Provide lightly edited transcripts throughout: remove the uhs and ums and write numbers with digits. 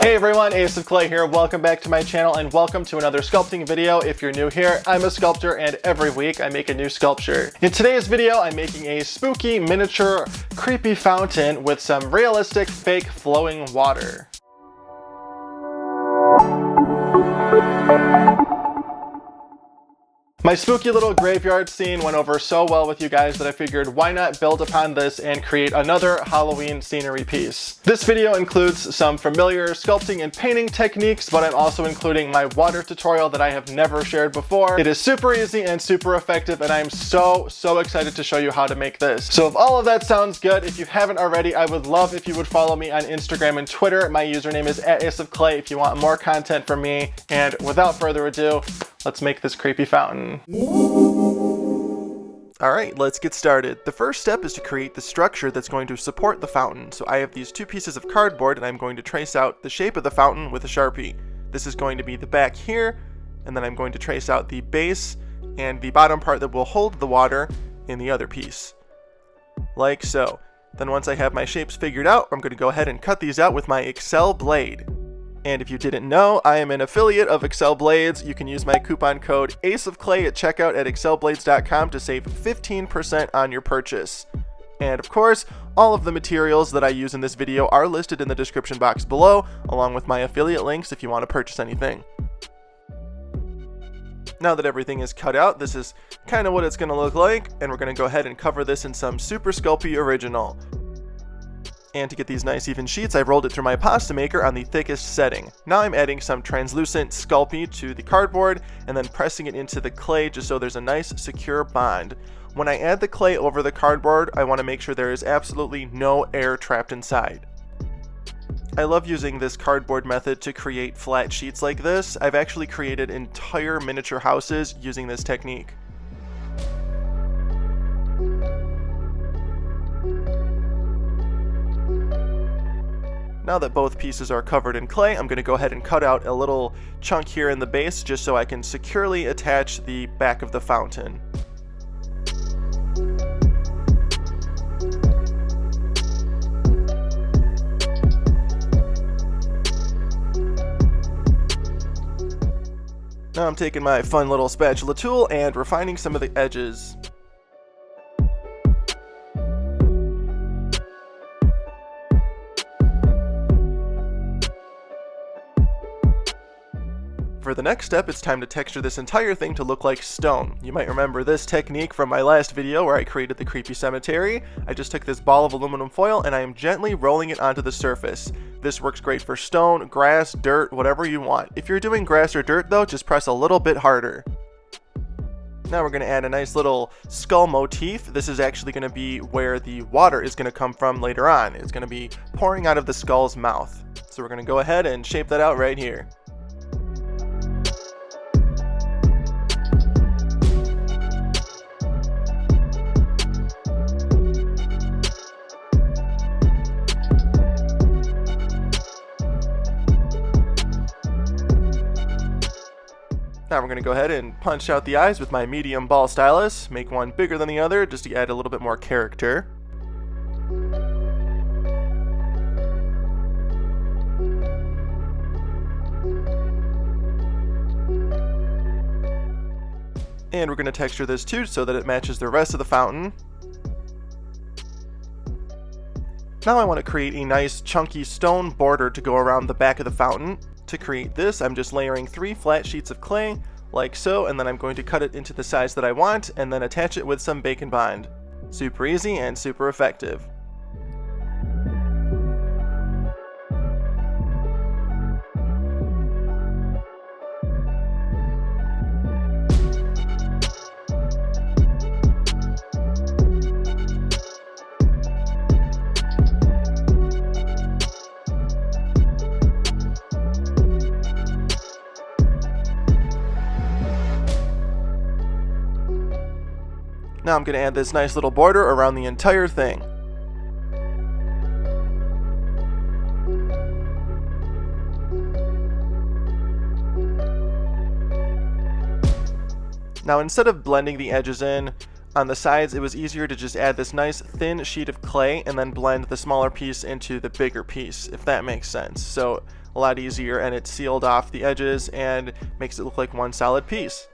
Hey everyone, Ace of Clay here. Welcome back to my channel and welcome to another sculpting video. If you're new here, I'm a sculptor and every week I make a new sculpture. In today's video, I'm making a spooky, miniature, creepy fountain with some realistic, fake flowing water. My spooky little graveyard scene went over so well with you guys that I figured why not build upon this and create another Halloween scenery piece. This video includes some familiar sculpting and painting techniques, but I'm also including my water tutorial that I have never shared before. It is super easy and super effective, and I'm so excited to show you how to make this. So if all of that sounds good, if you haven't already, I would love if you would follow me on Instagram and Twitter. My username is @AceofClay if you want more content from me. And without further ado, let's make this creepy fountain. Alright, let's get started. The first step is to create the structure that's going to support the fountain. So I have these two pieces of cardboard and I'm going to trace out the shape of the fountain with a Sharpie. This is going to be the back here, and then I'm going to trace out the base and the bottom part that will hold the water in the other piece. Like so. Then once I have my shapes figured out, I'm going to go ahead and cut these out with my Excel blade. And if you didn't know, I am an affiliate of Excel Blades. You can use my coupon code ACEOFCLAY at checkout at excelblades.com to save 15% on your purchase. And of course, all of the materials that I use in this video are listed in the description box below, along with my affiliate links if you want to purchase anything. Now that everything is cut out, this is kind of what it's going to look like, and we're going to go ahead and cover this in some Super Sculpey Original. And to get these nice even sheets, I've rolled it through my pasta maker on the thickest setting. Now I'm adding some translucent Sculpey to the cardboard and then pressing it into the clay just so there's a nice secure bond. When I add the clay over the cardboard, I want to make sure there is absolutely no air trapped inside. I love using this cardboard method to create flat sheets like this. I've actually created entire miniature houses using this technique. Now that both pieces are covered in clay, I'm going to go ahead and cut out a little chunk here in the base just so I can securely attach the back of the fountain. Now I'm taking my fun little spatula tool and refining some of the edges. For the next step, it's time to texture this entire thing to look like stone. You might remember this technique from my last video where I created the creepy cemetery. I just took this ball of aluminum foil and I am gently rolling it onto the surface. This works great for stone, grass, dirt, whatever you want. If you're doing grass or dirt though, just press a little bit harder. Now we're going to add a nice little skull motif. This is actually going to be where the water is going to come from later on. It's going to be pouring out of the skull's mouth. So we're going to go ahead and shape that out right here. Now we're going to go ahead and punch out the eyes with my medium ball stylus, make one bigger than the other just to add a little bit more character. And we're going to texture this too so that it matches the rest of the fountain. Now I want to create a nice chunky stone border to go around the back of the fountain. To create this, I'm just layering 3 flat sheets of clay, like so, and then I'm going to cut it into the size that I want, and then attach it with some bacon bind. Super easy and super effective. Now I'm going to add this nice little border around the entire thing. Now instead of blending the edges in, On the sides, it was easier to just add this nice thin sheet of clay and then blend the smaller piece into the bigger piece, if that makes sense. So a lot easier, and it sealed off the edges and makes it look like one solid piece.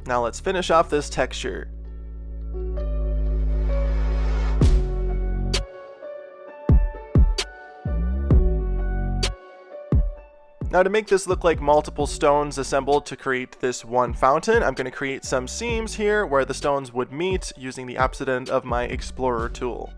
Now let's finish off this texture. Now to make this look like multiple stones assembled to create this one fountain, I'm going to create some seams here where the stones would meet using the opposite end of my Explorer tool.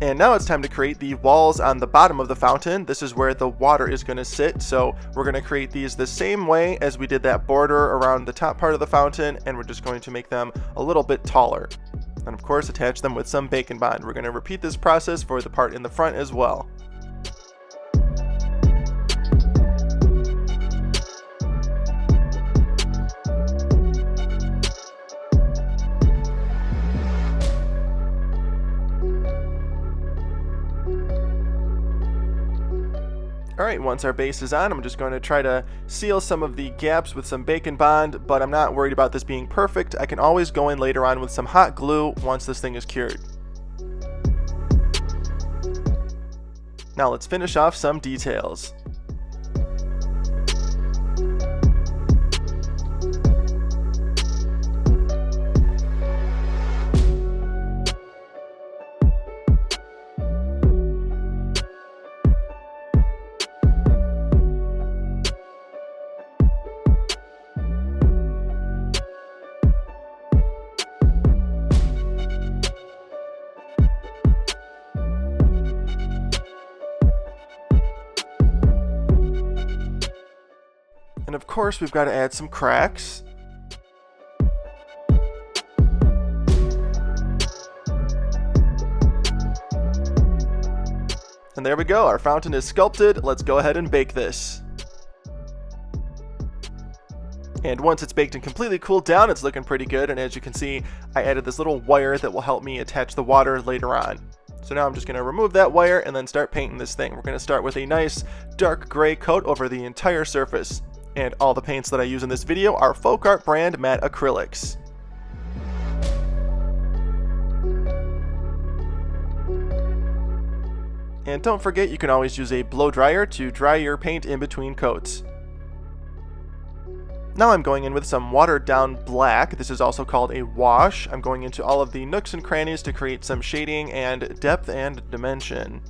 And now it's time to create the walls on the bottom of the fountain. This is where the water is going to sit, so we're going to create these the same way as we did that border around the top part of the fountain, and we're just going to make them a little bit taller. And of course, attach them with some bacon bond. We're going to repeat this process for the part in the front as well. Alright, once our base is on, I'm just going to try to seal some of the gaps with some bacon bond, but I'm not worried about this being perfect. I can always go in later on with some hot glue once this thing is cured. Now let's finish off some details. And of course, we've got to add some cracks. And there we go, our fountain is sculpted. Let's go ahead and bake this. And once it's baked and completely cooled down, it's looking pretty good. And as you can see, I added this little wire that will help me attach the water later on. So now I'm just going to remove that wire and then start painting this thing. We're going to start with a nice dark gray coat over the entire surface. And all the paints that I use in this video are Folk Art brand matte acrylics. And don't forget, you can always use a blow dryer to dry your paint in between coats. Now I'm going in with some watered down black. This is also called a wash. I'm going into all of the nooks and crannies to create some shading and depth and dimension.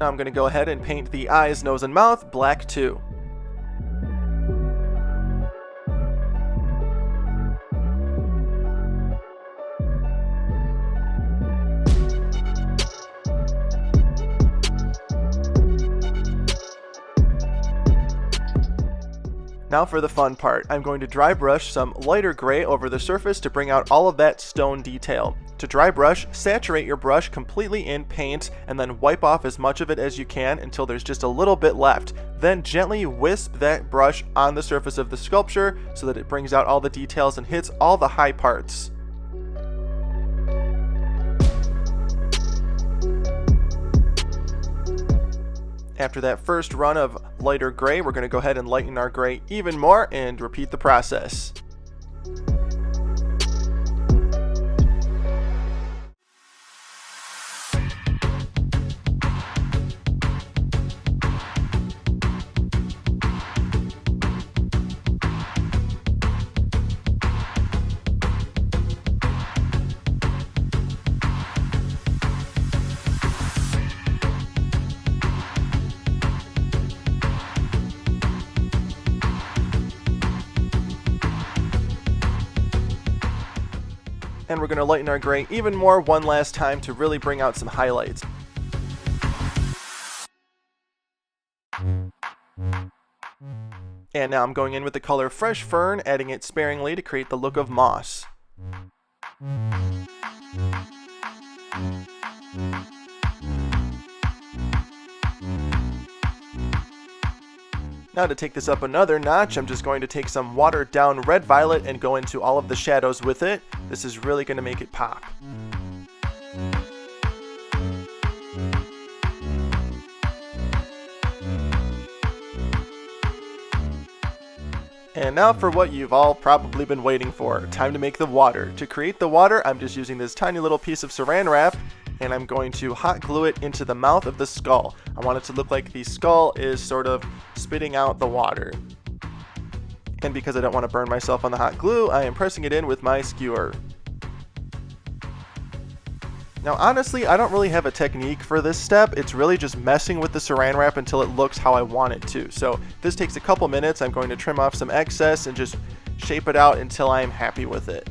Now I'm going to go ahead and paint the eyes, nose, and mouth black too. Now for the fun part, I'm going to dry brush some lighter gray over the surface to bring out all of that stone detail. To dry brush, saturate your brush completely in paint and then wipe off as much of it as you can until there's just a little bit left. Then gently wisp that brush on the surface of the sculpture so that it brings out all the details and hits all the high parts. After that first run of lighter gray, we're going to go ahead and lighten our gray even more and repeat the process. And we're going to lighten our gray even more one last time to really bring out some highlights. And now I'm going in with the color Fresh Fern, adding it sparingly to create the look of moss. Now to take this up another notch, I'm just going to take some watered down red violet and go into all of the shadows with it. This is really going to make it pop. And now for what you've all probably been waiting for, time to make the water. To create the water, I'm just using this tiny little piece of saran wrap, and I'm going to hot glue it into the mouth of the skull. I want it to look like the skull is sort of spitting out the water. And because I don't want to burn myself on the hot glue, I am pressing it in with my skewer. Now honestly, I don't really have a technique for this step. It's really just messing with the saran wrap until it looks how I want it to. So this takes a couple minutes. I'm going to trim off some excess and just shape it out until I'm happy with it.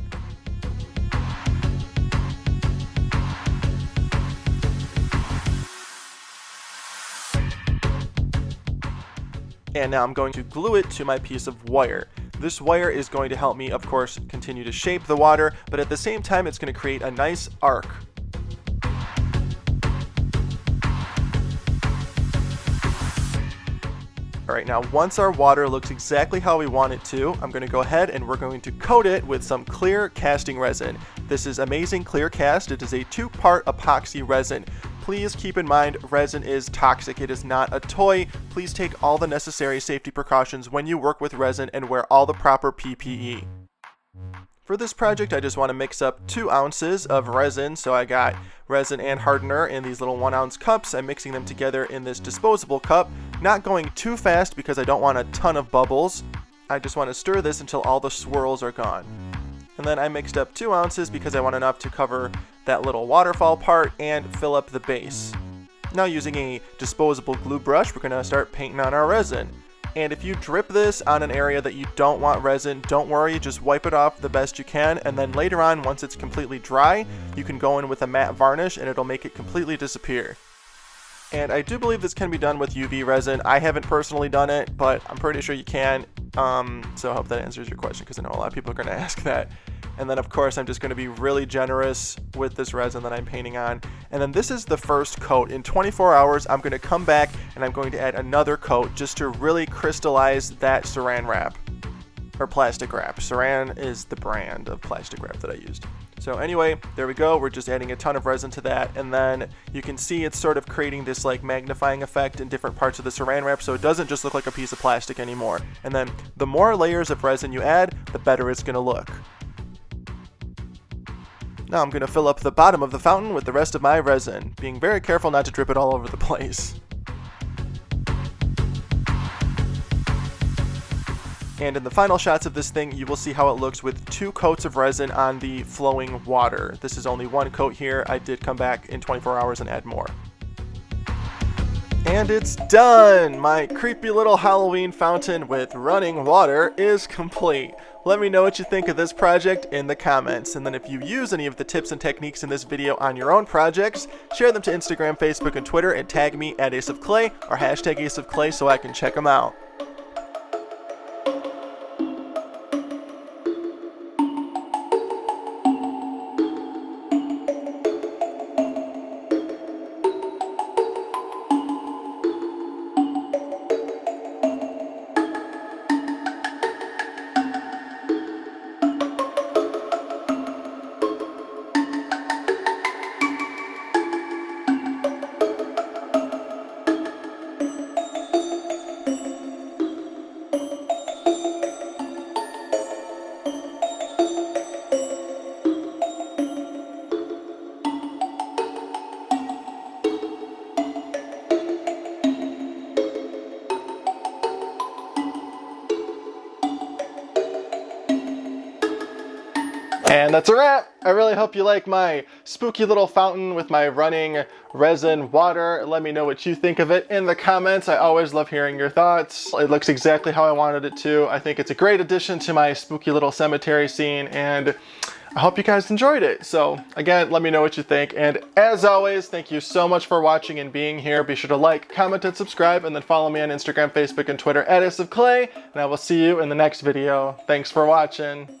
And now I'm going to glue it to my piece of wire. This wire is going to help me, of course, continue to shape the water, but at the same time, it's going to create a nice arc. Alright, now once our water looks exactly how we want it to, I'm going to go ahead and we're going to coat it with some clear casting resin. This is Amazing Clear Cast. It is a 2-part epoxy resin. Please keep in mind, resin is toxic. It is not a toy. Please take all the necessary safety precautions when you work with resin and wear all the proper PPE. For this project, I just want to mix up 2 ounces of resin. So I got resin and hardener in these little 1-ounce cups. I'm mixing them together in this disposable cup, not going too fast because I don't want a ton of bubbles. I just want to stir this until all the swirls are gone. And then I mixed up 2 ounces because I want enough to cover that little waterfall part and fill up the base. Now using a disposable glue brush, we're going to start painting on our resin. And if you drip this on an area that you don't want resin, don't worry, just wipe it off the best you can, and then later on, once it's completely dry, you can go in with a matte varnish and it'll make it completely disappear. And I do believe this can be done with UV resin. I haven't personally done it, but I'm pretty sure you can. So I hope that answers your question, because I know a lot of people are going to ask that. And then of course I'm just going to be really generous with this resin that I'm painting on. And then this is the first coat. In 24 hours I'm going to come back and I'm going to add another coat just to really crystallize that saran wrap, or plastic wrap. Saran is the brand of plastic wrap that I used. So anyway, there we go. We're just adding a ton of resin to that, and then you can see it's sort of creating this like magnifying effect in different parts of the saran wrap, so it doesn't just look like a piece of plastic anymore. And then the more layers of resin you add, the better it's going to look. Now I'm going to fill up the bottom of the fountain with the rest of my resin, being very careful not to drip it all over the place. And in the final shots of this thing, you will see how it looks with 2 coats of resin on the flowing water. This is only 1 coat here. I did come back in 24 hours and add more. And it's done! My creepy little Halloween fountain with running water is complete. Let me know what you think of this project in the comments. And then if you use any of the tips and techniques in this video on your own projects, share them to Instagram, Facebook, and Twitter, and tag me at AceOfClay or hashtag AceOfClay so I can check them out. And that's a wrap! I really hope you like my spooky little fountain with my running resin water. Let me know what you think of it in the comments. I always love hearing your thoughts. It looks exactly how I wanted it to. I think it's a great addition to my spooky little cemetery scene, and I hope you guys enjoyed it. So again, let me know what you think. And as always, thank you so much for watching and being here. Be sure to like, comment, and subscribe, and then follow me on Instagram, Facebook, and Twitter @AceofClay. And I will see you in the next video. Thanks for watching.